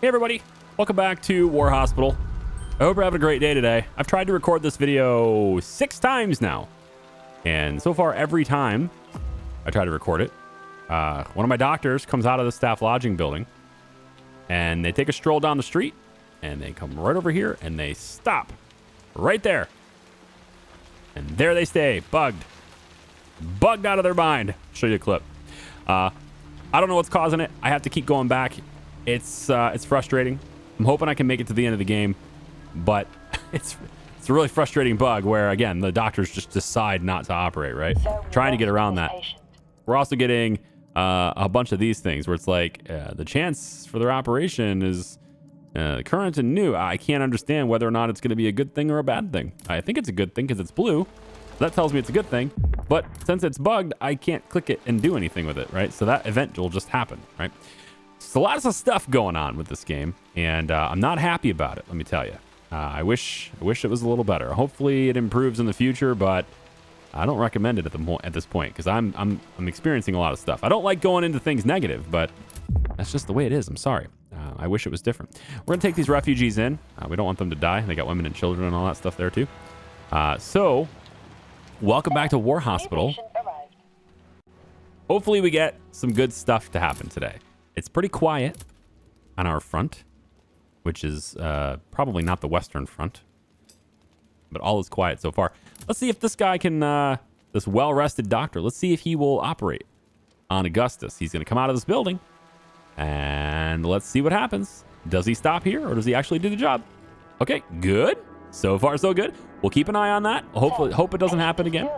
Hey everybody, welcome back to War Hospital. I hope you're having a great day today. I've tried to record this video 6 times now, and so far every time I try to record it, one of my doctors comes out of the staff lodging building and they take a stroll down the street and they come right over here and they stop right there, and there they stay, bugged out of their mind. I'll show you a clip. I don't know what's causing it. I have to keep going back. It's frustrating. I'm hoping I can make it to the end of the game, but it's a really frustrating bug where, again, the doctors just decide not to operate, right? Trying to get around that. We're also getting a bunch of these things where it's like the chance for their operation is current and new. I can't understand whether or not it's going to be a good thing or a bad thing. I think it's a good thing because it's blue. That tells me it's a good thing, but since it's bugged, I can't click it and do anything with it, right? So that event will just happen, right? So lots of stuff going on with this game, and I'm not happy about it, let me tell you. I wish it was a little better. Hopefully it improves in the future, but I don't recommend it at this point because I'm experiencing a lot of stuff. I don't like going into things negative, but that's just the way it is. I'm sorry. I wish it was different. We're gonna take these refugees in. We don't want them to die. They got women and children and all that stuff there too. So welcome back to War Hospital. Hopefully we get some good stuff to happen today. It's pretty quiet on our front, which is probably not the Western Front, but all is quiet so far. Let's see if this guy can, this well-rested doctor, let's see if he will operate on Augustus. He's going to come out of this building, and let's see what happens. Does he stop here, or does he actually do the job? Okay, good. So far, so good. We'll keep an eye on that. Hope it doesn't happen again.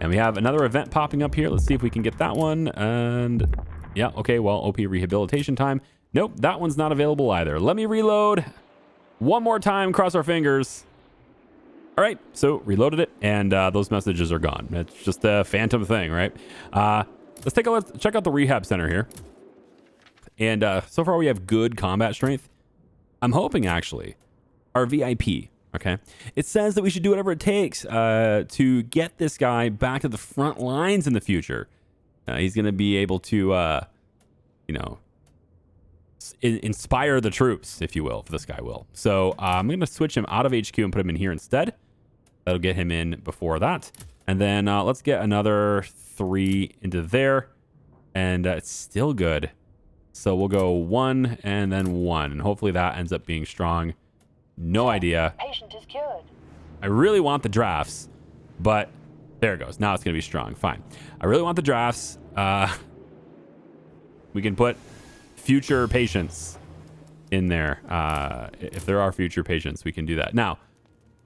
And we have another event popping up here. Let's see if we can get that one. And yeah, okay, well, OP rehabilitation time. Nope, that one's not available either. Let me reload one more time. Cross our fingers. All right, so reloaded it, and those messages are gone. It's just a phantom thing, right? Let's check out the rehab center here. And so far we have good combat strength. I'm hoping, actually, our VIP, okay? It says that we should do whatever it takes to get this guy back to the front lines in the future. He's going to be able to, inspire the troops, if you will, if this guy will. So I'm going to switch him out of HQ and put him in here instead. That'll get him in before that. And then let's get another 3 into there. And it's still good. So we'll go 1 and then 1. And hopefully that ends up being strong. No idea. Patient is cured. I really want the drafts, but there it goes. Now it's going to be strong. Fine. I really want the drafts. We can put future patients in there. If there are future patients, we can do that. Now,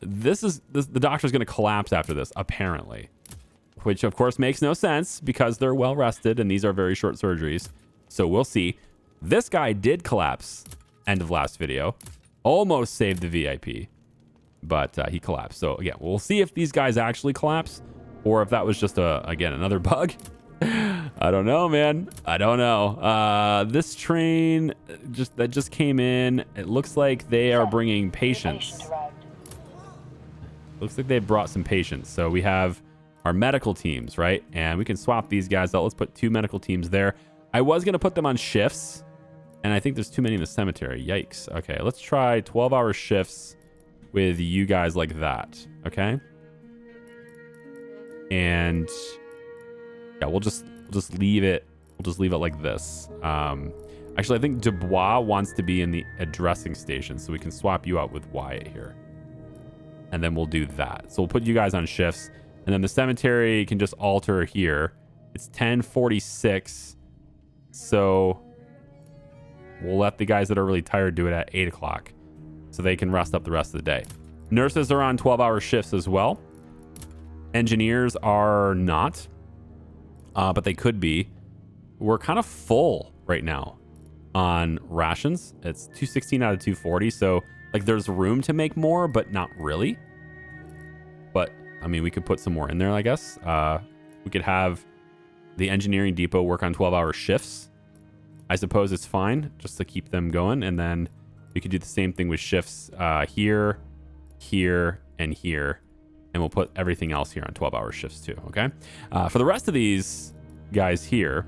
the doctor's going to collapse after this, apparently, which of course makes no sense because they're well rested and these are very short surgeries. So we'll see. This guy did collapse end of last video. Almost saved the VIP, but he collapsed. So again, we'll see if these guys actually collapse or if that was just again another bug. I don't know, man. I don't know. This train that just came in, it looks like they are bringing patients. Looks like they brought some patients. So we have our medical teams, right? And we can swap these guys out. Let's put 2 medical teams there. I was going to put them on shifts, and I think there's too many in the cemetery. Yikes. Okay, let's try 12-hour shifts with you guys like that. Okay. And yeah, we'll just leave it. We'll just leave it like this. Actually, I think Dubois wants to be in the addressing station, so we can swap you out with Wyatt here. And then we'll do that. So we'll put you guys on shifts, and then the cemetery can just alter here. It's 10:46, so we'll let the guys that are really tired do it at 8 o'clock, so they can rest up the rest of the day. Nurses are on 12-hour shifts as well. Engineers are not. But they could be. We're kind of full right now on rations. It's 216 out of 240. So like there's room to make more, but not really. But I mean, we could put some more in there, I guess. We could have the engineering depot work on 12-hour shifts. I suppose it's fine just to keep them going. And then we could do the same thing with shifts here, here, and here. And we'll put everything else here on 12-hour shifts too, okay? For the rest of these guys here,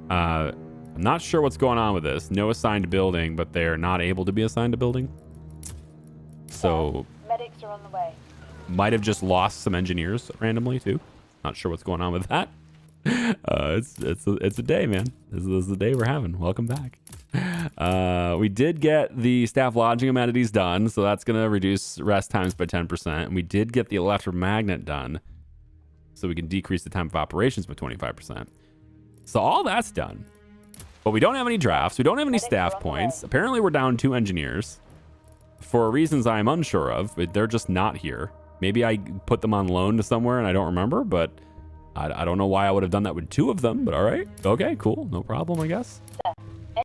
I I'm not sure what's going on with this. No assigned building, but they're not able to be assigned a building. So medics are on the way. Might have just lost some engineers randomly too. Not sure what's going on with that. It's a day, man. This is the day we're having. Welcome back. We did get the staff lodging amenities done, so that's going to reduce rest times by 10%. And we did get the electromagnet done, so we can decrease the time of operations by 25%. So all that's done. But we don't have any drafts. We don't have any staff points. Apparently we're down 2 engineers for reasons I'm unsure of. They're just not here. Maybe I put them on loan to somewhere and I don't remember, but I don't know why I would have done that with 2 of them, but all right. Okay, cool. No problem, I guess.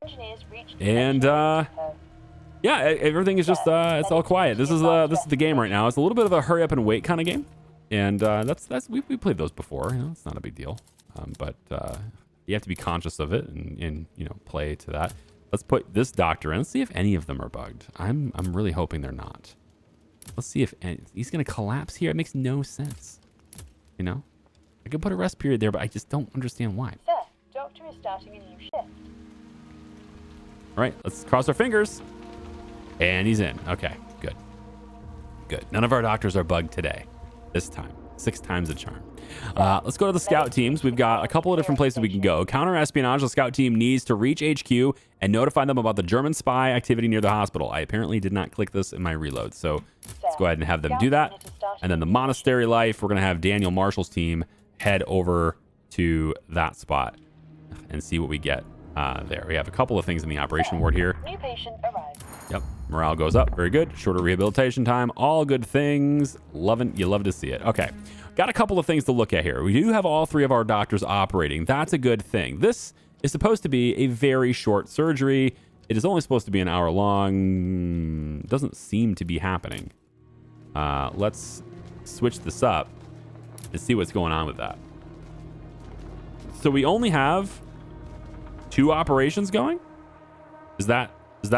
Engineers reached And yeah, everything is just it's all quiet. This is the game right now. It's a little bit of a hurry up and wait kind of game. And we played those before. You know, it's not a big deal. But you have to be conscious of it and you know, play to that. Let's put this doctor in. Let's see if any of them are bugged. I'm really hoping they're not. Let's see if he's gonna collapse here. It makes no sense. You know, I could put a rest period there, but I just don't understand why. Sir, doctor is starting a new shift. All right, let's cross our fingers. And he's in. Okay, good. Good. None of our doctors are bugged today. This time. 6 times a charm. Let's go to the scout teams. We've got a couple of different places we can go. Counter espionage. The scout team needs to reach HQ and notify them about the German spy activity near the hospital. I apparently did not click this in my reload, so let's go ahead and have them do that. And then the monastery life, we're going to have Daniel Marshall's team head over to that spot and see what we get there. We have a couple of things in the operation ward here. New patient arrived. Yep, morale goes up. Very good. Shorter rehabilitation time. All good things. You love to see it. Okay, got a couple of things to look at here. We do have all 3 of our doctors operating. That's a good thing. This is supposed to be a very short surgery. It is only supposed to be an hour long. Doesn't seem to be happening. Let's switch this up and see what's going on with that. So we only have 2 operations going? Is that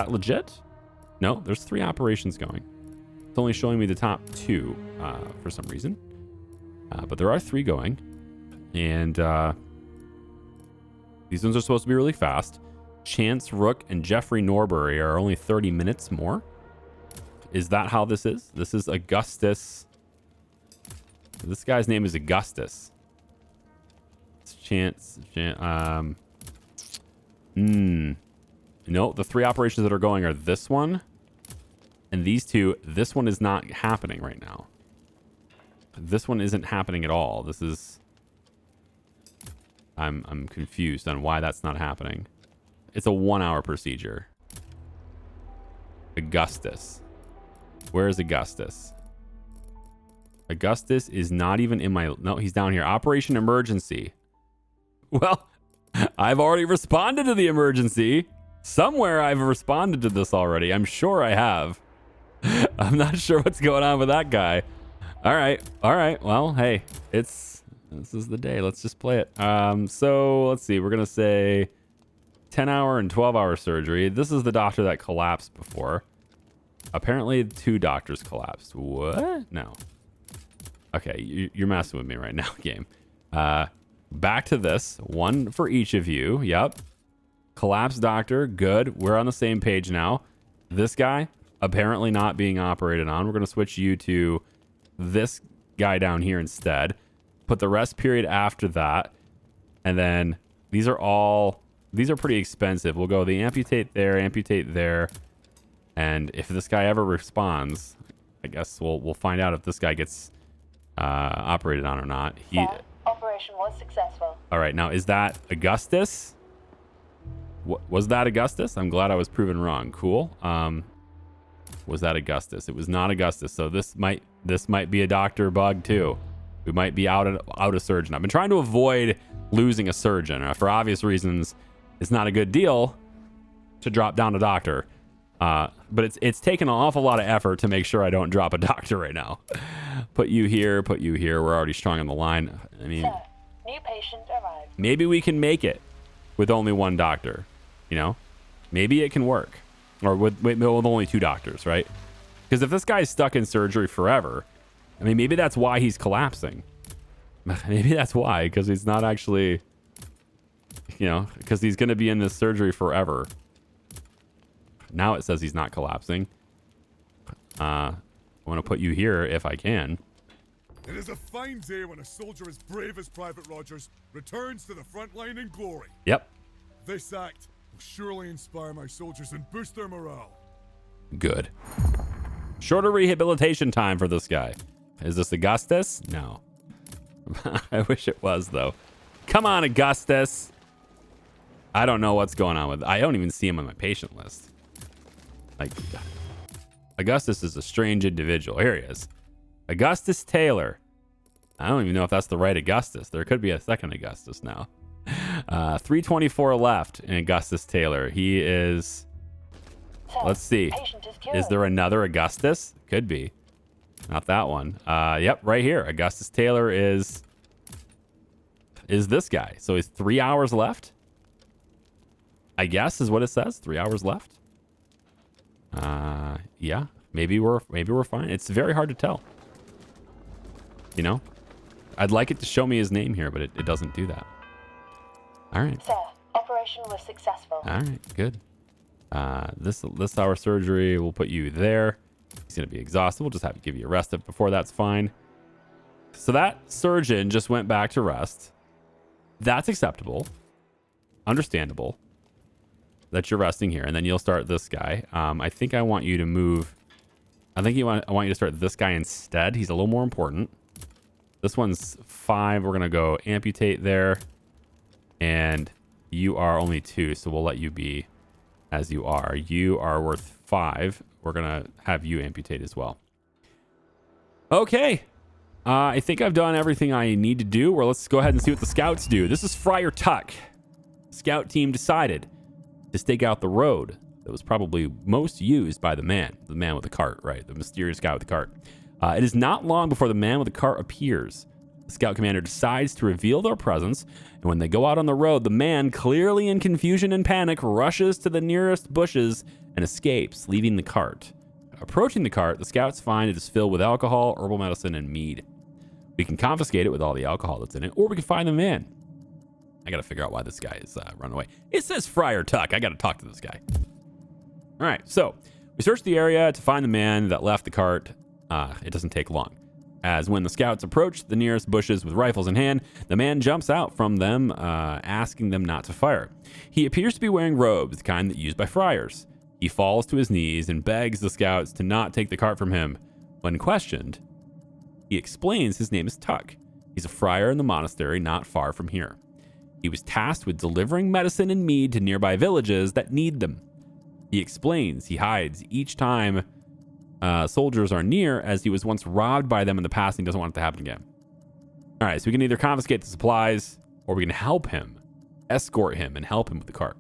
legit? No, there's 3 operations going. It's only showing me the top 2 for some reason. But there are 3 going. And these ones are supposed to be really fast. Chance Rook and Jeffrey Norbury are only 30 minutes more. Is that how this is? This is Augustus. This guy's name is Augustus. No, the 3 operations that are going are this one and these 2. This one is not happening right now. This one isn't happening at all. This is... I'm confused on why that's not happening. It's a 1-hour procedure. Augustus. Where is Augustus? Augustus is not even in my... No, he's down here. Operation Emergency. Well, I've already responded to the emergency. Somewhere I've responded to this already. I'm sure I have. I'm not sure what's going on with that guy. All right. Well, hey, this is the day. Let's just play it. So let's see. We're going to say 10-hour and 12-hour surgery. This is the doctor that collapsed before. Apparently 2 doctors collapsed. What? No. Okay. You're messing with me right now, game. Back to this. 1 for each of you. Yep. Collapsed doctor. Good. We're on the same page now. This guy, apparently not being operated on. We're going to switch you to this guy down here instead. Put the rest period after that. And then these are pretty expensive. We'll go the amputate there. And if this guy ever responds, I guess we'll find out if this guy gets operated on or not. Operation was successful. All right, now is that Augustus? Was that Augustus? I'm glad I was proven wrong. Cool. Was that Augustus? It was not Augustus. So this might be a doctor bug too. We might be out a surgeon. I've been trying to avoid losing a surgeon for obvious reasons. It's not a good deal to drop down a doctor. But it's taken an awful lot of effort to make sure I don't drop a doctor right now. Put you here. We're already strong on the line. I mean, Sir, new patient arrived. Maybe we can make it with only 1 doctor. You know, maybe it can work, or with only 2 doctors, right? Because if this guy's stuck in surgery forever, I mean, maybe that's why he's collapsing. Maybe that's why, because he's not actually you know, because he's going to be in this surgery forever. Now it says he's not collapsing. I want to put you here if I can. It is a fine day when a soldier as brave as Private Rogers returns to the front line in glory. Yep. This act will surely inspire my soldiers and boost their morale. Good. Shorter rehabilitation time for this guy. Is this Augustus? No. I wish it was, though. Come on, Augustus. I don't know what's going on with... I don't even see him on my patient list. Like, Augustus is a strange individual. Here he is. Augustus Taylor. I don't even know if that's the right Augustus. There could be a second Augustus now. 324 left in Augustus Taylor. He is... Let's see. Is there another Augustus? Could be. Not that one. Yep, right here. Augustus Taylor is this guy. So he's 3 hours left. I guess is what it says. 3 hours left. Yeah. Maybe we're fine. It's very hard to tell. You know? I'd like it to show me his name here, but it doesn't do that. All right. Sir, operation was successful. All right, good. This hour surgery, we'll put you there. He's going to be exhausted. We'll just have to give you a rest before that's fine. So that surgeon just went back to rest. That's acceptable. Understandable that you're resting here. And then you'll start this guy. I think I want you to move. I want you to start this guy instead. He's a little more important. This one's 5. We're going to go amputate there. And you are only 2, so we'll let you be as you are. You are worth 5. We're going to have you amputate as well. Okay. I think I've done everything I need to do. Well, let's go ahead and see what the scouts do. This is Pryor Tuck. Scout team decided to stake out the road that was probably most used by the man with the cart, right? The mysterious guy with the cart. It is not long before the man with the cart appears. The scout commander decides to reveal their presence, and when they go out on the road, the man, clearly in confusion and panic, rushes to the nearest bushes and escapes, leaving the cart. Approaching the cart, the scouts find it is filled with alcohol, herbal medicine, and mead. We can confiscate it with all the alcohol that's in it, or we can find the man. I gotta figure out why this guy is run away. It says Pryor Tuck. I gotta talk to this guy. All right, so we search the area to find the man that left the cart. It doesn't take long. As when the scouts approach the nearest bushes with rifles in hand, the man jumps out from them, asking them not to fire. He appears to be wearing robes, the kind that used by friars. He falls to his knees and begs the scouts to not take the cart from him. When questioned, he explains his name is Tuck. He's a friar in the monastery not far from here. He was tasked with delivering medicine and mead to nearby villages that need them. He explains he hides each time soldiers are near, as he was once robbed by them in the past and he doesn't want it to happen again. All right, so we can either confiscate the supplies or we can help him, escort him, and help him with the cart.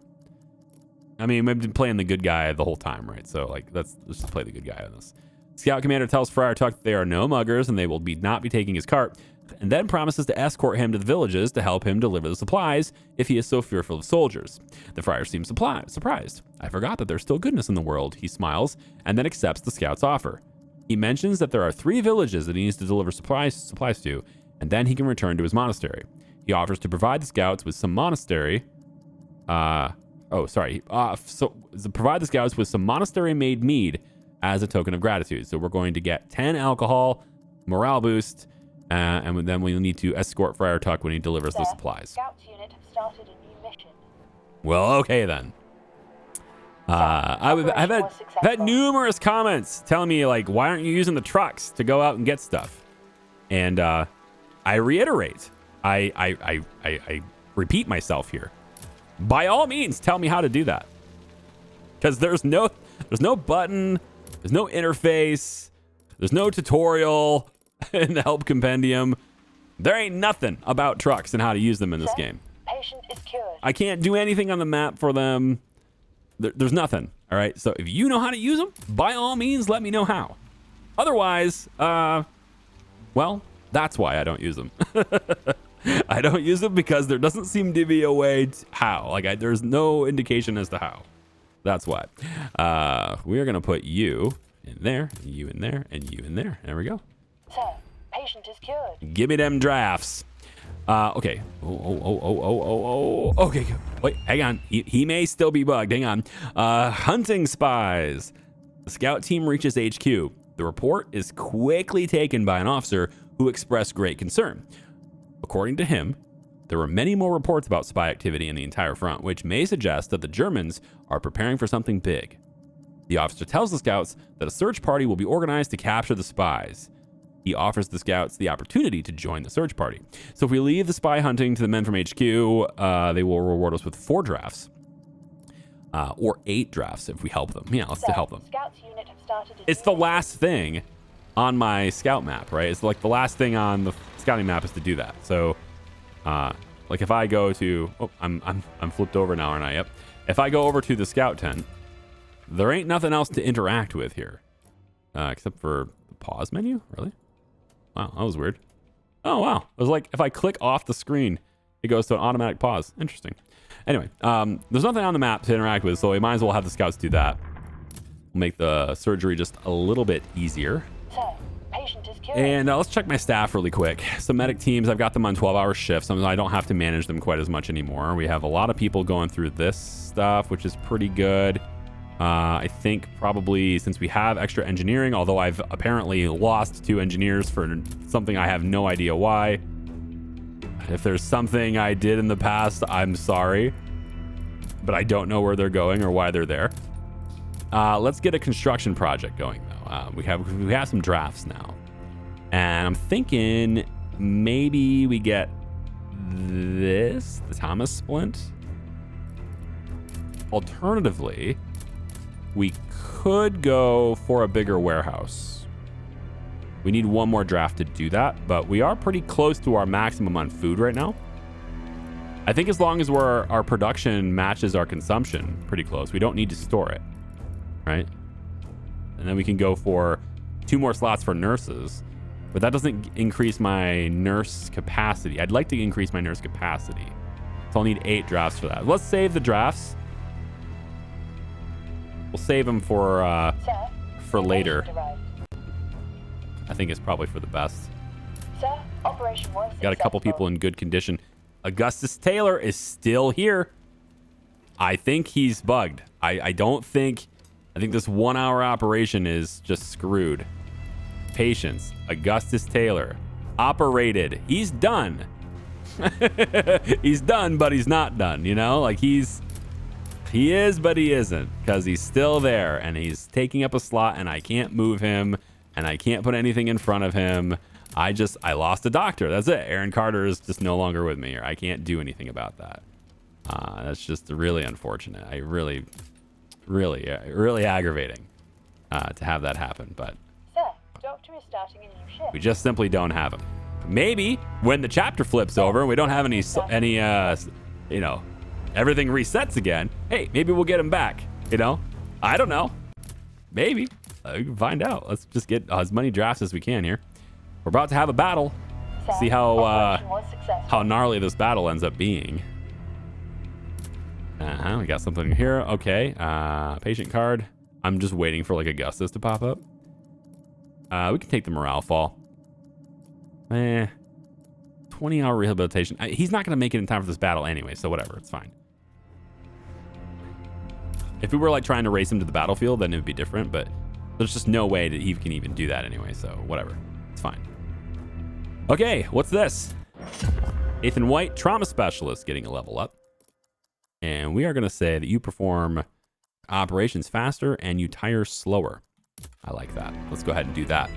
I mean, we've been playing the good guy the whole time, right? So, like, let's just play the good guy on this. Scout commander tells Pryor Tuck that they are no muggers and they will not be taking his cart, and then promises to escort him to the villages to help him deliver the supplies if he is so fearful of soldiers. The friar seems surprised. I forgot that there's still goodness in the world, he smiles, and then accepts the scout's offer. He mentions that there are 3 villages that he needs to deliver supplies to, and then he can return to his monastery. He offers to provide the scouts with some monastery... provide the scouts with some monastery-made mead as a token of gratitude. So we're going to get 10 alcohol, morale boost, and then we'll need to escort Pryor Tuck when he delivers the supplies. Scouts unit have started a new mission. Well, okay then. I've had numerous comments telling me, like, why aren't you using the trucks to go out and get stuff? And I reiterate, I repeat myself here. By all means, tell me how to do that. Because there's no button, there's no interface, there's no tutorial in the help compendium. There ain't nothing about trucks and how to use them in this game. Patient is cured. I can't do anything on the map for them. There's nothing. All right. So if you know how to use them, by all means, let me know how. Otherwise, well, that's why I don't use them. I don't use them because there doesn't seem to be a way to how. Like, there's no indication as to how. That's why. We're going to put you in there, and you in there, and you in there. There we go. Sir, patient is cured. Give me them drafts. Okay. Okay. Wait, hang on. He may still be bugged. Hang on. Hunting spies. The scout team reaches HQ. The report is quickly taken by an officer who expressed great concern. According to him, there were many more reports about spy activity in the entire front, which may suggest that the Germans are preparing for something big. The officer tells the scouts that a search party will be organized to capture the spies. He offers the scouts the opportunity to join the search party. So if we leave the spy hunting to the men from HQ, they will reward us with 4 drafts. Or 8 drafts if we help them. Yeah, let's help them. Scouts unit have started It's the last thing on my scout map, right? It's like the last thing on the scouting map is to do that. So, like if I go to, I'm flipped over now, aren't I? Yep. If I go over to the scout tent, there ain't nothing else to interact with here, except for the pause menu. Really? Wow, that was weird. Oh wow, it was like if I click off the screen, it goes to an automatic pause. Interesting. Anyway, there's nothing on the map to interact with, so we might as well have the scouts do that. We'll make the surgery just a little bit easier. Sir, patient is cured. And let's check my staff really quick. Some medic teams, I've got them on 12-hour shifts, so I don't have to manage them quite as much anymore. We have a lot of people going through this stuff, which is pretty good. I think probably since we have extra engineering, although I've apparently lost 2 engineers for something I have no idea why. If there's something I did in the past, I'm sorry, but I don't know where they're going or why they're there. Let's get a construction project going though. We have some drafts now, and I'm thinking maybe we get the Thomas splint. Alternatively, we could go for a bigger warehouse. We need 1 more draft to do that, but we are pretty close to our maximum on food right now. I think as long as our production matches our consumption pretty close, we don't need to store it, right? And then we can go for 2 more slots for nurses, but that doesn't increase my nurse capacity. I'd like to increase my nurse capacity, so I'll need 8 drafts for that. Let's save the drafts. We'll save them for later. I think it's probably for the best. Sir, operation was Got a couple people in good condition. Augustus Taylor is still here. I think he's bugged. I think this 1-hour operation is just screwed. Patience. Augustus Taylor. Operated. He's done. He's done, but he's not done, you know? Like he is, but he isn't, because he's still there and he's taking up a slot and I can't move him and I can't put anything in front of him. I lost a doctor. That's it. Aaron Carter is just no longer with me, or I can't do anything about that. That's just really unfortunate. I really aggravating to have that happen, but Sir, doctor is starting a new shift. we just simply don't have him. Maybe when the chapter flips over and we don't have any everything resets again, hey, maybe we'll get him back, I don't know. Maybe. We can find out. Let's just get as many drafts as we can here. We're about to have a battle. Sir, See how operation was successful. gnarly this battle ends up being. We got something here. Okay. Patient card. I'm just waiting for like Augustus to pop up. We can take the morale fall. 20-hour rehabilitation. He's not going to make it in time for this battle anyway, so whatever. It's fine. If we were like trying to race him to the battlefield, then it would be different, but there's just no way that he can even do that anyway, so whatever. It's fine. Okay, what's this? Ethan White, trauma specialist, getting a level up. And we are going to say that you perform operations faster and you tire slower. I like that. Let's go ahead and do that.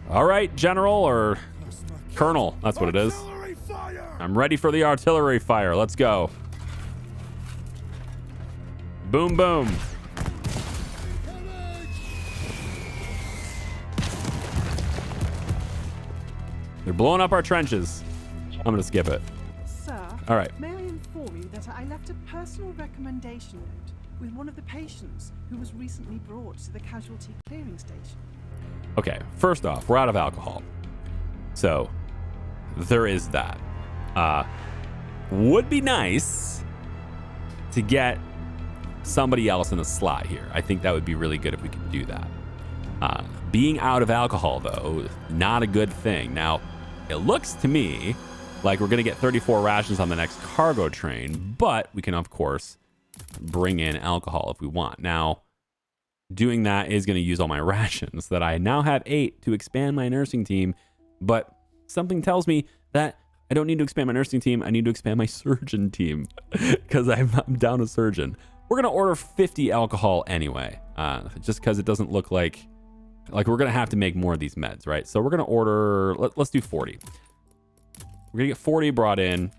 All right, General or Colonel, that's what it is. I'm ready for the artillery fire. Let's go. Boom, boom. They're blowing up our trenches. I'm going to skip it. Sir, all right. May I inform you that I left a personal recommendation note with one of the patients who was recently brought to the casualty clearing station. Okay, first off, we're out of alcohol. So, there is that. Would be nice to get somebody else in the slot here. I think that would be really good if we could do that. Being out of alcohol, though, not a good thing. Now, it looks to me Like, we're going to get 34 rations on the next cargo train, but we can, of course, bring in alcohol if we want. Now, doing that is going to use all my rations that I now have 8 to expand my nursing team, but something tells me that I don't need to expand my nursing team. I need to expand my surgeon team because I'm down a surgeon. We're going to order 50 alcohol anyway, just because it doesn't look like we're going to have to make more of these meds, right? So we're going to order, let's do 40. We're going to get 40 brought in.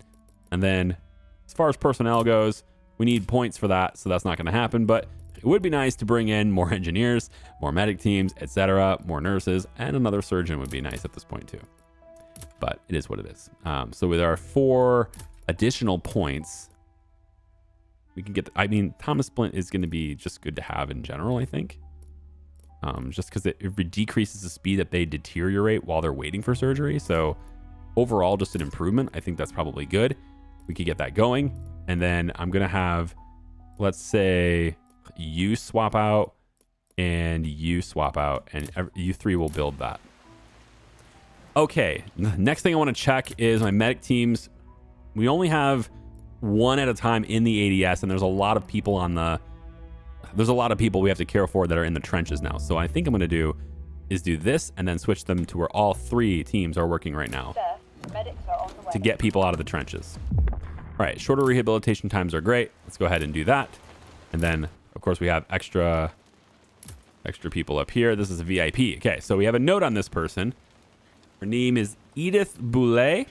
And then as far as personnel goes, we need points for that. So that's not going to happen, but it would be nice to bring in more engineers, more medic teams, etc., more nurses, and another surgeon would be nice at this point too. But it is what it is. So with our 4 additional points, we can get, Thomas Splint is going to be just good to have in general, I think. Just because it decreases the speed that they deteriorate while they're waiting for surgery. So overall, just an improvement. I think that's probably good. We could get that going. And then I'm going to have, let's say, you swap out and you swap out, and you 3 will build that. Okay, next thing I want to check is my medic teams. We only have 1 at a time in the ADS, and there's a lot of people we have to care for that are in the trenches now. So I think I'm going to do is do this and then switch them to where all 3 teams are working right now. Sir, medics are on the way. To get people out of the trenches. All right, shorter rehabilitation times are great. Let's go ahead and do that. And then, of course, we have extra people up here. This is a VIP. Okay, so we have a note on this person. Her name is Edith Boulay.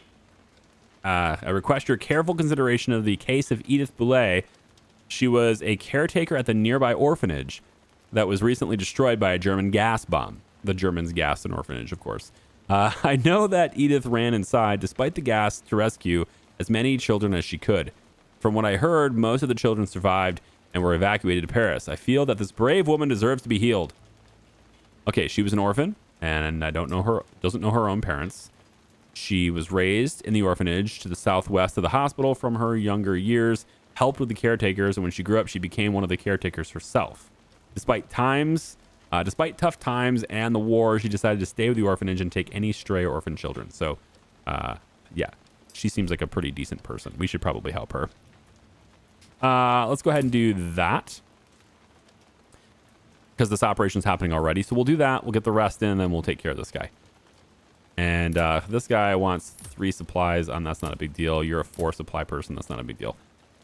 I request your careful consideration of the case of Edith Boulay. She was a caretaker at the nearby orphanage that was recently destroyed by a German gas bomb. The Germans gassed an orphanage, of course. I know that Edith ran inside, despite the gas, to rescue as many children as she could. From what I heard, most of the children survived and were evacuated to Paris. I feel that this brave woman deserves to be healed. Okay, she was an orphan, and I doesn't know her own parents. She was raised in the orphanage to the southwest of the hospital from her younger years, helped with the caretakers, and when she grew up, she became one of the caretakers herself. Despite tough times and the war, she decided to stay with the orphanage and take any stray orphan children. So, yeah, she seems like a pretty decent person. We should probably help her. Let's go ahead and do that, because this operation is happening already. So we'll do that. We'll get the rest in, and then we'll take care of this guy. And this guy wants 3 supplies. That's not a big deal. You're a 4 supply person. That's not a big deal.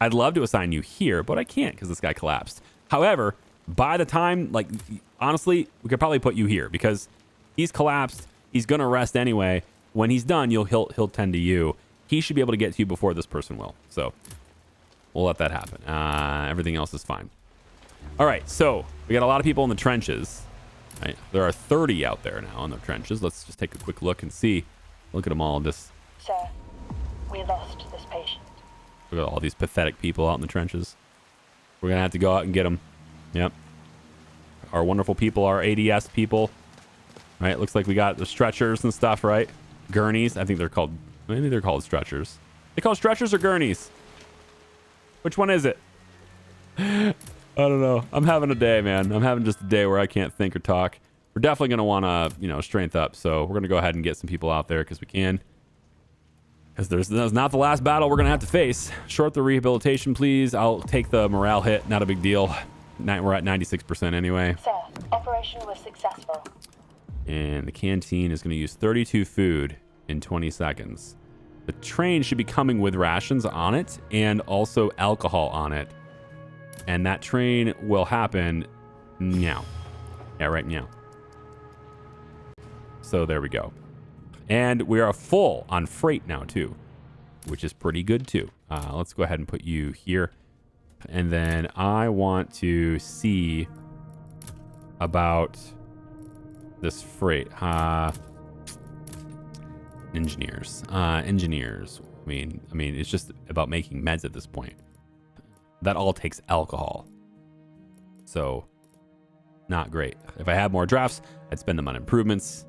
I'd love to assign you here, but I can't because this guy collapsed. However, by the time, honestly, we could probably put you here because he's collapsed. He's going to rest anyway. When he's done, he'll tend to you. He should be able to get to you before this person will. So we'll let that happen. Everything else is fine. All right, so we got a lot of people in the trenches. Right? There are 30 out there now in the trenches. Let's just take a quick look and see. Look at them all. Just Sir, we lost this patient. look at all these pathetic people out in the trenches. We're going to have to go out and get them. Yep. Our wonderful people, our ADS people. Right? Looks like we got the stretchers and stuff, right? Gurneys. I think maybe they're called stretchers. They call stretchers or gurneys? Which one is it? I don't know. I'm having a day, man. I'm having just a day where I can't think or talk. We're definitely going to want to, strength up. So we're going to go ahead and get some people out there because we can. Because there's not the last battle we're going to have to face. Short the rehabilitation, please. I'll take the morale hit. Not a big deal. We're at 96% anyway. Sir, operation was successful. And the canteen is going to use 32 food in 20 seconds. The train should be coming with rations on it and also alcohol on it. And that train will happen now. Yeah, right now. So there we go. And we are full on freight now too, which is pretty good too. Let's go ahead and put you here. And then I want to see about this freight. Engineers. Engineers. I mean, it's just about making meds at this point. That all takes alcohol. So, not great. If I had more drafts, I'd spend them on improvements.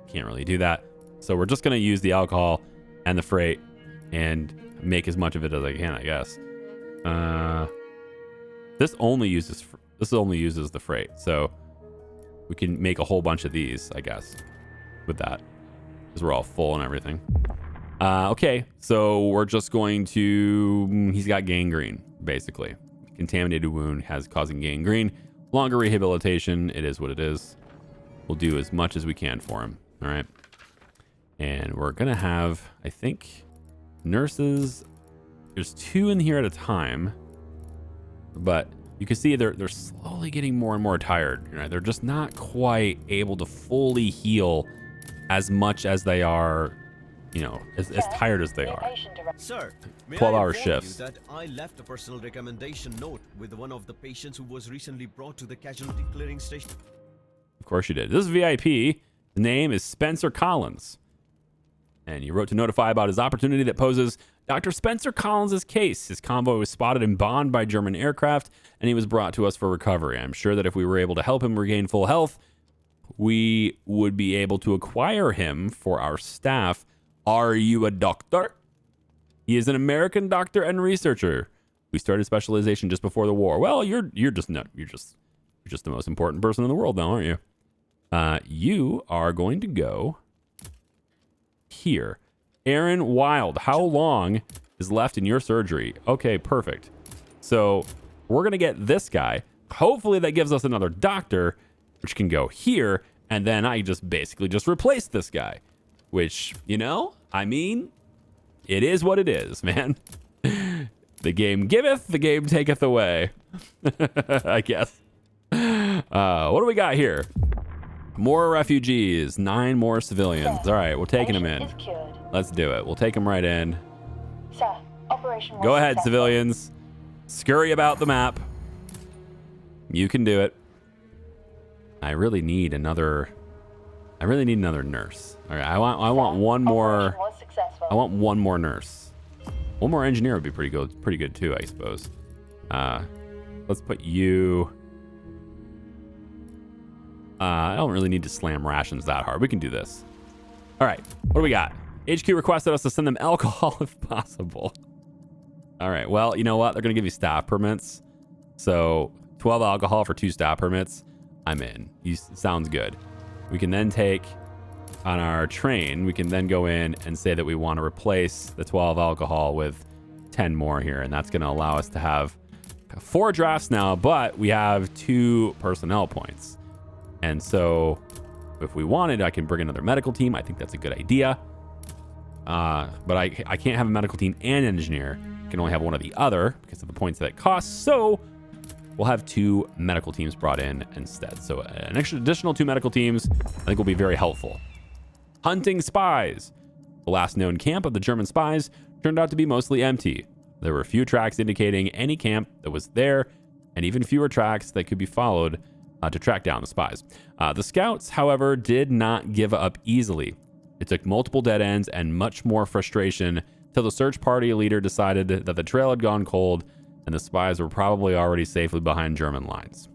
Can't really do that. So we're just going to use the alcohol and the freight and make as much of it as I can, I guess. This only uses the freight. So we can make a whole bunch of these, I guess, with that. Because we're all full and everything. Okay, so we're just going to... He's got gangrene, basically. Contaminated wound has causing gangrene. Longer rehabilitation. It is what it is. We'll do as much as we can for him. All right. And we're going to have, I think, nurses. There's 2 in here at a time. But you can see they're slowly getting more and more tired. You know, they're just not quite able to fully heal as much as they are, you know, as tired as they New are. patient arrived. Sir, may 12-hour I inform shifts. you that I left a personal recommendation note with one of the patients who was recently brought to the casualty clearing station. Of course you did. This is VIP. The name is Spencer Collins. And you wrote to notify about his opportunity that poses Dr. Spencer Collins' case. His convoy was spotted in Bonn by German aircraft, and he was brought to us for recovery. I'm sure that if we were able to help him regain full health, we would be able to acquire him for our staff. Are you a doctor? He is an American doctor and researcher. We started specialization just before the war. Well, you're just the most important person in the world now, aren't you? You are going to go here. Aaron Wild, how long is left in your surgery? Okay, perfect. So we're going to get this guy. Hopefully that gives us another doctor, which can go here. And then I just basically just replace this guy, which, you know, I mean, it is what it is, man. The game giveth, the game taketh away. I guess. What do we got here? More refugees, 9 more civilians. All right, we're taking them in. Patient is cured. Let's do it. We'll take them right in. Sir, operation was Go ahead, successful. civilians. Scurry about the map. You can do it. I really need another nurse. All right, I want one more. Operation was successful. I want one more nurse. One more engineer would be pretty good too, I suppose. Let's put you. I don't really need to slam rations that hard. We can do this. All right, what do we got? HQ requested us to send them alcohol if possible. All right, well, you know what? They're going to give you staff permits. So 12 alcohol for 2 staff permits. I'm in. Sounds good. We can then take on our train, we can then go in and say that we want to replace the 12 alcohol with 10 more here. And that's going to allow us to have 4 drafts now, but we have 2 personnel points. And so if we wanted, I can bring another medical team. I think that's a good idea. But I can't have a medical team and engineer. I can only have one or the other because of the points that it costs. So we'll have 2 medical teams brought in instead. So an additional 2 medical teams, I think will be very helpful. Hunting spies. The last known camp of the German spies turned out to be mostly empty. There were few tracks indicating any camp that was there, and even fewer tracks that could be followed to track down the spies. The scouts, however, did not give up easily. It took multiple dead ends and much more frustration till the search party leader decided that the trail had gone cold and the spies were probably already safely behind German lines.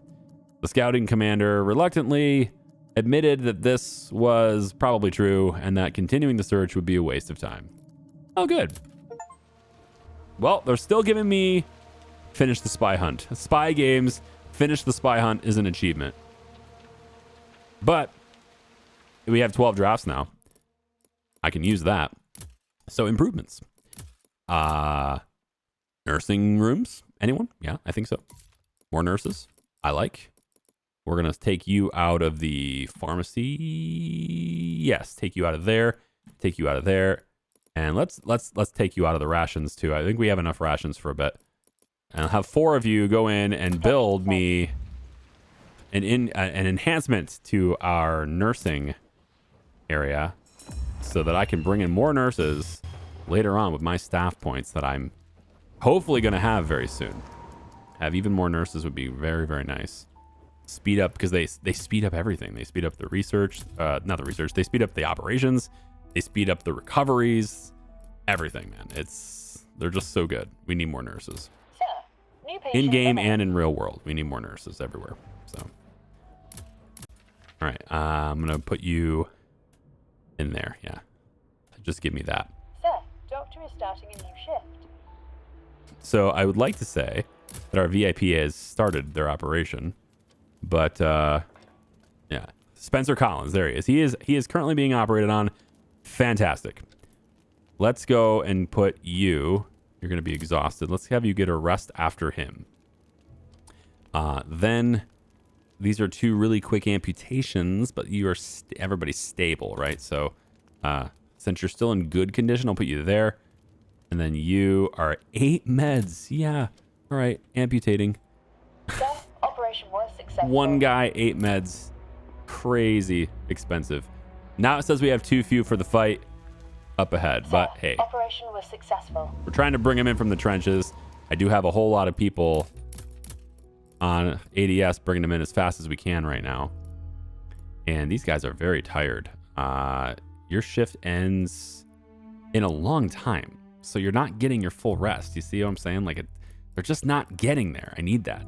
The scouting commander reluctantly admitted that this was probably true and that continuing the search would be a waste of time. Oh, good. Well, they're still giving me finish the spy hunt. Spy games, finish the spy hunt is an achievement. But we have 12 drafts now. I can use that. So improvements. Nursing rooms. Anyone? Yeah, I think so. More nurses. I like. We're going to take you out of the pharmacy. Yes, take you out of there. Take you out of there. And let's take you out of the rations too. I think we have enough rations for a bit. And I'll have 4 of you go in and build me an enhancement to our nursing area so that I can bring in more nurses later on with my staff points that I'm hopefully going to have very soon. Have even more nurses would be very, very nice. Speed up, because they speed up everything. They speed up the research, not the research. They speed up the operations. They speed up the recoveries. Everything, man. They're just so good. We need more nurses. Sir, new patient In game arrived. and in real world, we need more nurses everywhere. So, all right, I'm gonna put you in there. Yeah, just give me that. Sir, doctor is starting a new shift. So I would like to say that our VIP has started their operation, but yeah, Spencer Collins, there he is. He is currently being operated on. Fantastic. let's go and put you. You're going to be exhausted. Let's have you get a rest after him. Then these are 2 really quick amputations, but you are everybody's stable, right? So since you're still in good condition, I'll put you there. And then you are 8 meds. Yeah. All right. Amputating. Sir, operation was successful. 1 guy, 8 meds. Crazy expensive. Now it says we have too few for the fight up ahead, but Sir, hey, operation was successful. we're trying to bring him in from the trenches. I do have a whole lot of people on ADS bringing them in as fast as we can right now. And these guys are very tired. Your shift ends in a long time, so you're not getting your full rest. You see what I'm saying? Like, they're just not getting there. I need that.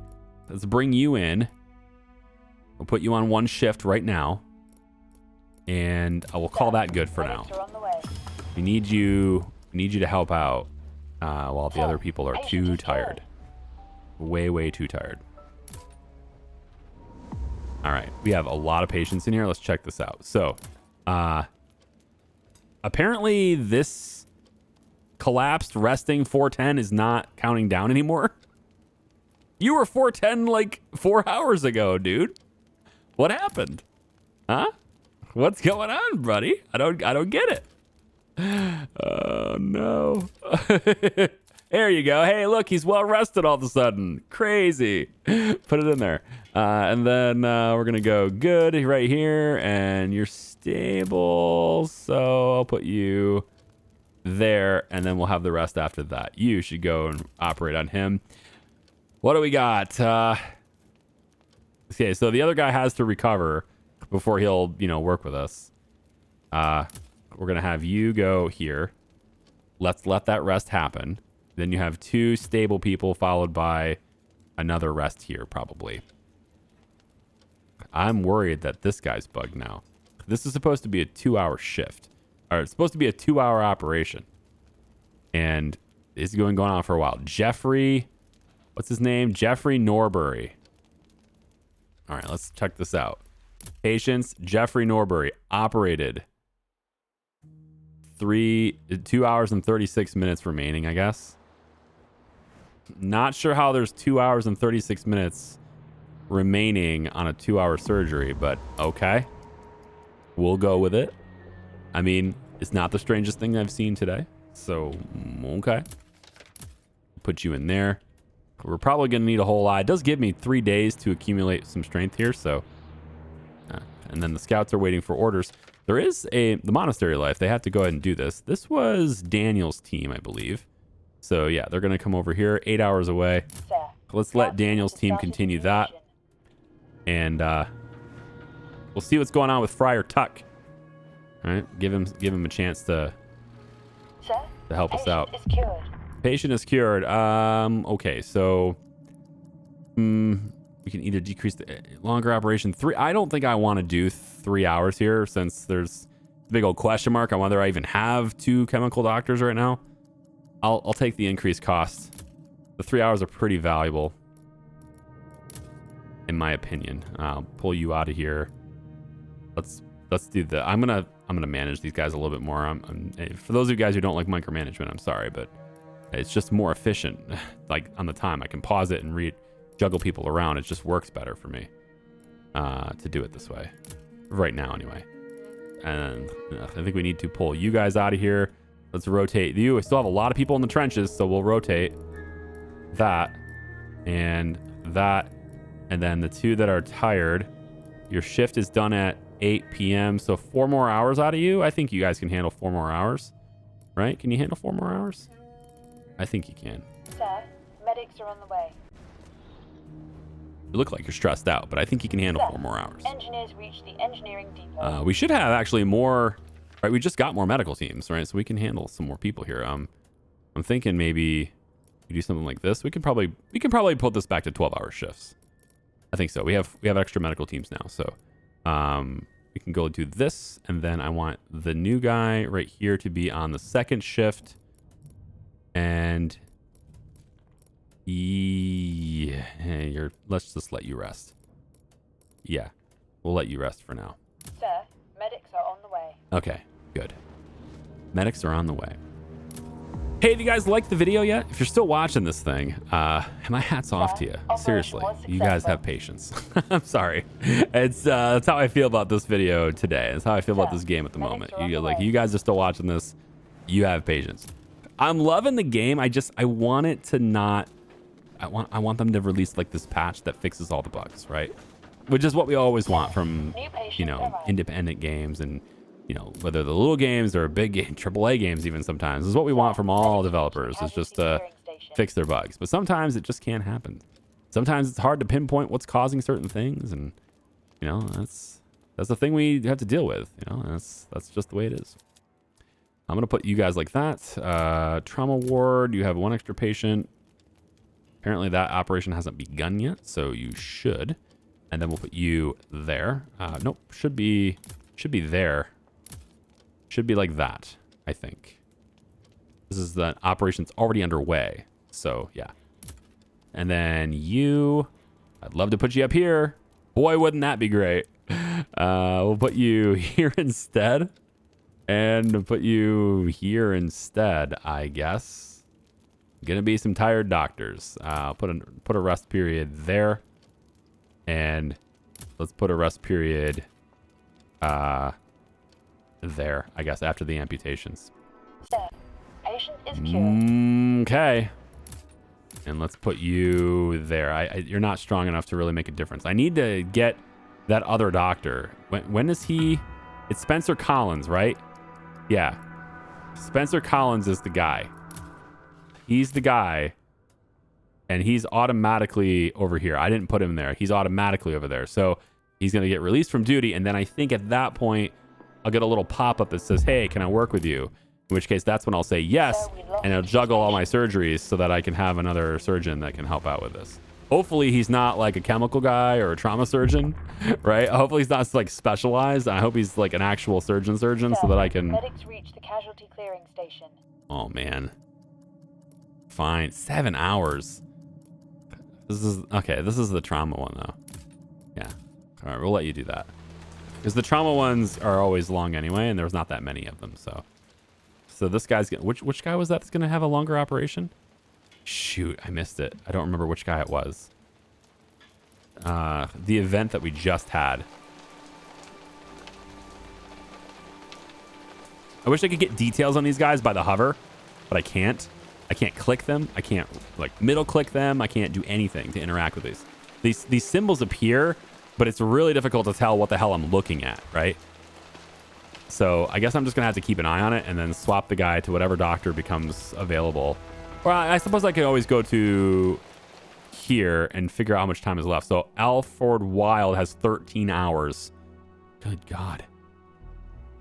Let's bring you in. We'll put you on 1 shift right now. And I will call that good for now. Medics are on the way. We need you to help out while the other people are too tired. Way too tired. All right, we have a lot of patients in here. Let's check this out. So, apparently this collapsed resting 410 is not counting down anymore. You were 410 like 4 hours ago, dude. What happened? Huh? What's going on, buddy? I don't get it. Oh no. There you go. Hey, look, he's well rested all of a sudden. Crazy. Put it in there. And then we're going to go good right here. And you're stable. So I'll put you there. And then we'll have the rest after that. You should go and operate on him. What do we got? Okay, so the other guy has to recover before he'll, work with us. We're going to have you go here. Let's let that rest happen. Then you have 2 stable people followed by another rest here, probably. I'm worried that this guy's bugged now. This is supposed to be a 2-hour shift. Or it's supposed to be a 2-hour operation. And it's going on for a while. Jeffrey, what's his name? Jeffrey Norbury. All right, let's check this out. Patients, Jeffrey Norbury, operated. 2 hours and 36 minutes remaining, I guess. Not sure how there's 2 hours and 36 minutes remaining on a 2-hour surgery, but okay. We'll go with it. I mean, it's not the strangest thing I've seen today. So, okay. Put you in there. We're probably going to need a whole lot. It does give me 3 days to accumulate some strength here, so. And then the scouts are waiting for orders. There is the monastery life. They have to go ahead and do this. This was Daniel's team, I believe. So, yeah, they're going to come over here 8 hours away. Sir, Let's let Daniel's team continue that. And we'll see what's going on with Friar Tuck. All right, give him a chance to help us out. Patient is cured. Patient is cured. Okay, so we can either decrease the longer operation 3. I don't think I want to do 3 hours here, since there's a big old question mark on whether I even have 2 chemical doctors right now. I'll take the increased cost. The 3 hours are pretty valuable, in my opinion. I'll pull you out of here. Let's do the. I'm gonna manage these guys a little bit more. For those of you guys who don't like micromanagement, I'm sorry, but it's just more efficient. Like on the time, I can pause it and juggle people around. It just works better for me to do it this way, right now anyway. And I think we need to pull you guys out of here. Let's rotate you. We still have a lot of people in the trenches, so we'll rotate that and that, and then the 2 that are tired. Your shift is done at 8 p.m. So 4 more hours out of you. I think you guys can handle 4 more hours, right? Can you handle 4 more hours? I think you can. Sir, medics are on the way. You look like you're stressed out, but I think you can handle Sir, 4 more hours. Engineers reach the engineering depot. We should have actually more. Right, we just got more medical teams, right? So we can handle some more people here. I'm thinking maybe we do something like this. We can probably put this back to 12-hour shifts. I think so. We have extra medical teams now, so we can go do this, and then I want the new guy right here to be on the 2nd shift, and yeah, let's just let you rest. Yeah, we'll let you rest for now. Sir, medics are on the way. Okay, good. Medics are on the way. Hey, have you guys liked the video yet? If you're still watching this thing, my hat's off to you. Seriously, you guys have patience. I'm sorry. It's that's how I feel about this video today. That's how I feel about this game at the moment. You guys are still watching this. You have patience. I'm loving the game. I want it to not. I want them to release like this patch that fixes all the bugs, right? Which is what we always want from independent games, and whether the little games or big game, AAA games even sometimes, this is what we want from all developers, is just to fix their bugs. But sometimes it just can't happen. Sometimes it's hard to pinpoint what's causing certain things, and that's the thing we have to deal with. That's just the way it is. I'm gonna put you guys like that. Trauma ward, you have 1 extra patient. Apparently that operation hasn't begun yet, so you should. And then we'll put you there. Nope, should be there. Should be like that, I think. This is the operation's already underway, so yeah. And then you, I'd love to put you up here. Boy, wouldn't that be great. We'll put you here instead. And put you here instead, I guess. Gonna be some tired doctors. Put a rest period there. And let's put a rest period there, I guess, after the amputations. Sir, patient is cured. Okay. And let's put you there. You're not strong enough to really make a difference. I need to get that other doctor. When is he? It's Spencer Collins, right? Yeah. Spencer Collins is the guy. He's the guy. And he's automatically over here. I didn't put him there. He's automatically over there. So he's going to get released from duty. And then I think at that point, I'll get a little pop-up that says, hey, can I work with you? In which case, that's when I'll say yes. And it'll juggle all my surgeries so that I can have another surgeon that can help out with this. Hopefully, he's not like a chemical guy or a trauma surgeon, right? Hopefully, he's not like specialized. I hope he's like an actual surgeon so that I can... Medics reach the casualty clearing station. Oh, man. Fine. 7 hours. This is the trauma one, though. Yeah. All right, we'll let you do that. Because the trauma ones are always long anyway, and there's not that many of them, so... So this guy's gonna... Which guy was that that's going to have a longer operation? Shoot, I missed it. I don't remember which guy it was. The event that we just had. I wish I could get details on these guys by the hover, but I can't. I can't click them. I can't like middle click them. I can't do anything to interact with these. These symbols appear, but it's really difficult to tell what the hell I'm looking at, right? So I guess I'm just gonna have to keep an eye on it and then swap the guy to whatever doctor becomes available. Or I suppose I could always go to here and figure out how much time is left. So Alford Wild has 13 hours. Good God.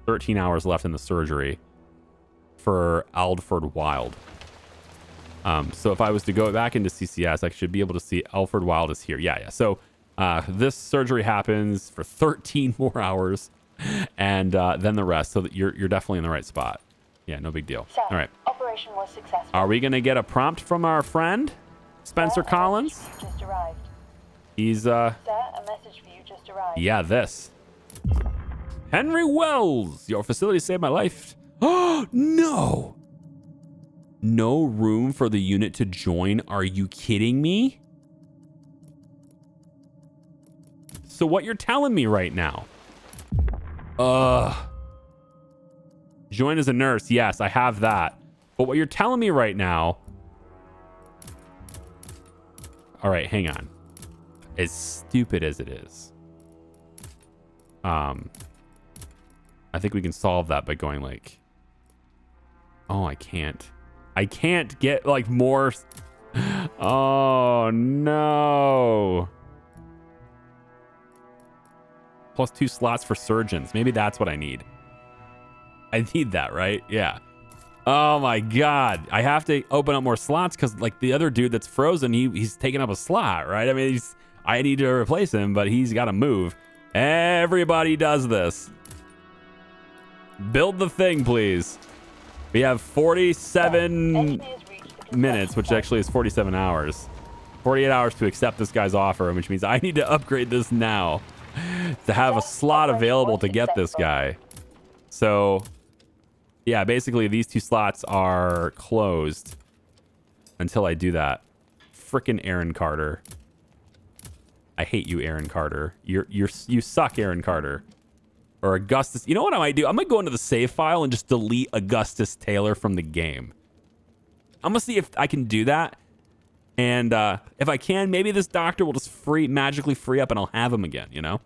13 hours left in the surgery for Alford Wild. So if I was to go back into CCS, I should be able to see Alford Wild is here. Yeah. So this surgery happens for 13 more hours, and then the rest. So that you're definitely in the right spot. Yeah, no big deal. Sir, all right. Operation was successful. Are we gonna get a prompt from our friend Spencer Collins? Just arrived. He's Sir, a message for you just arrived. Yeah, this. Henry Wells, your facility saved my life. Oh no! No room for the unit to join. Are you kidding me? So what you're telling me right now? Join as a nurse. Yes, I have that. But what you're telling me right now... All right, hang on. As stupid as it is. I think we can solve that by going like... Oh, I can't. I can't get like more... Oh, no. Plus 2 slots for surgeons. Maybe that's what I need. I need that, right? Yeah. Oh my God. I have to open up more slots because like the other dude that's frozen, he's taking up a slot, right? I mean, I need to replace him, but he's got to move. Everybody does this. Build the thing, please. We have 47 minutes, which actually is 47 hours. 48 hours to accept this guy's offer, which means I need to upgrade this now to have a slot available to get this guy. So Yeah, basically these 2 slots are closed until I do that. Frickin' Aaron Carter. I hate you, Aaron Carter. You suck, Aaron Carter. Or Augustus. You know what I might do? I might go into the save file and just delete Augustus Taylor from the game. I'm gonna see if I can do that. And if I can, maybe this doctor will just magically free up and I'll have him again, you know?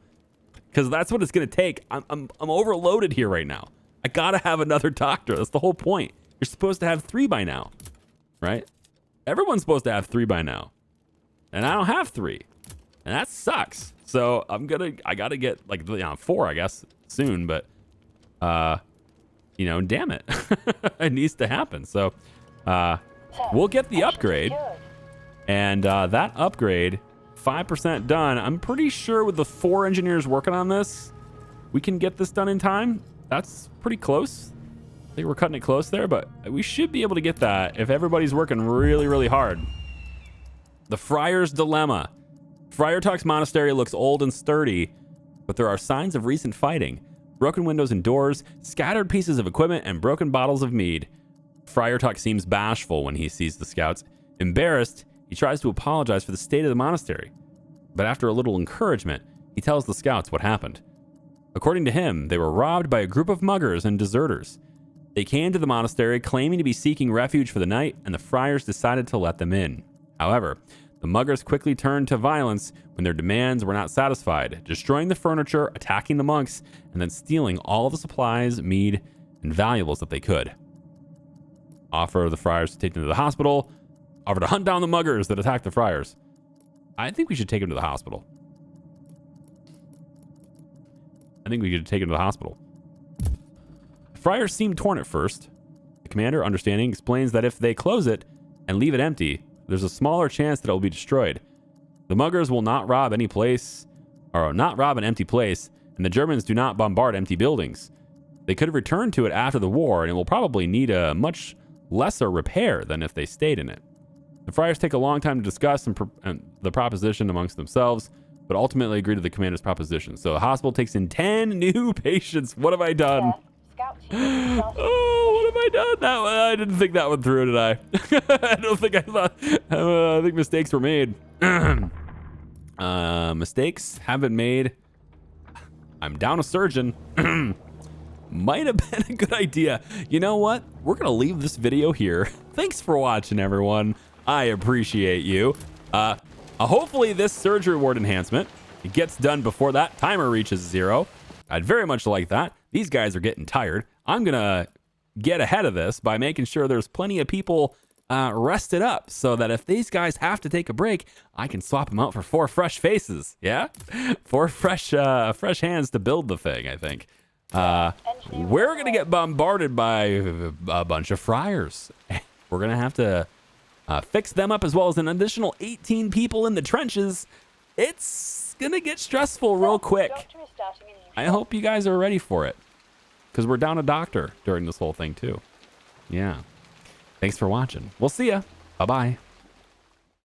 Because that's what it's gonna take. I'm overloaded here right now. I gotta have another doctor. That's the whole point. You're supposed to have 3 by now, right? Everyone's supposed to have 3 by now. And I don't have 3. And that sucks. So I gotta get like 4, I guess, soon, but you know, damn it. It needs to happen. So we'll get the upgrade. And that upgrade, 5% done. I'm pretty sure with the 4 engineers working on this, we can get this done in time. That's pretty close. I think we're cutting it close there, but we should be able to get that if everybody's working really, really hard. The Friar's Dilemma. Friar Tuck's monastery looks old and sturdy, but there are signs of recent fighting. Broken windows and doors, scattered pieces of equipment, and broken bottles of mead. Friar Tuck seems bashful when he sees the scouts. Embarrassed, he tries to apologize for the state of the monastery. But after a little encouragement, he tells the scouts what happened. According to him, they were robbed by a group of muggers and deserters. They came to the monastery claiming to be seeking refuge for the night, and the friars decided to let them in. However, the muggers quickly turned to violence when their demands were not satisfied, destroying the furniture, attacking the monks, and then stealing all the supplies, mead, and valuables that they could. Offer the friars to take them to the hospital. Offer to hunt down the muggers that attacked the friars. I think we should take them to the hospital. I think we could take him to the hospital. The friars seem torn at first. The commander, understanding, explains that if they close it and leave it empty, there's a smaller chance that it will be destroyed. The muggers will not rob an empty place, and the Germans do not bombard empty buildings. They could have returned to it after the war, and it will probably need a much lesser repair than if they stayed in it. The friars take a long time to discuss the proposition amongst themselves, but ultimately agree to the commander's proposition. So the hospital takes in 10 new patients. What have I done? Oh, what have I done? I didn't think that one through, did I? I don't think I thought. I think mistakes were made. Mistakes have been made. I'm down a surgeon. Might have been a good idea. You know what? We're going to leave this video here. Thanks for watching, everyone. I appreciate you. Hopefully this surgery ward enhancement gets done before that timer reaches 0. I'd very much like that. These guys are getting tired. I'm going to get ahead of this by making sure there's plenty of people rested up so that if these guys have to take a break, I can swap them out for 4 fresh faces. Yeah? 4 fresh hands to build the thing, I think. We're going to get bombarded by a bunch of friars. We're going to have to fix them up as well as an additional 18 people in the trenches. It's going to get stressful real quick. I hope you guys are ready for it because we're down a doctor during this whole thing too. Yeah. Thanks for watching. We'll see ya. Bye-bye.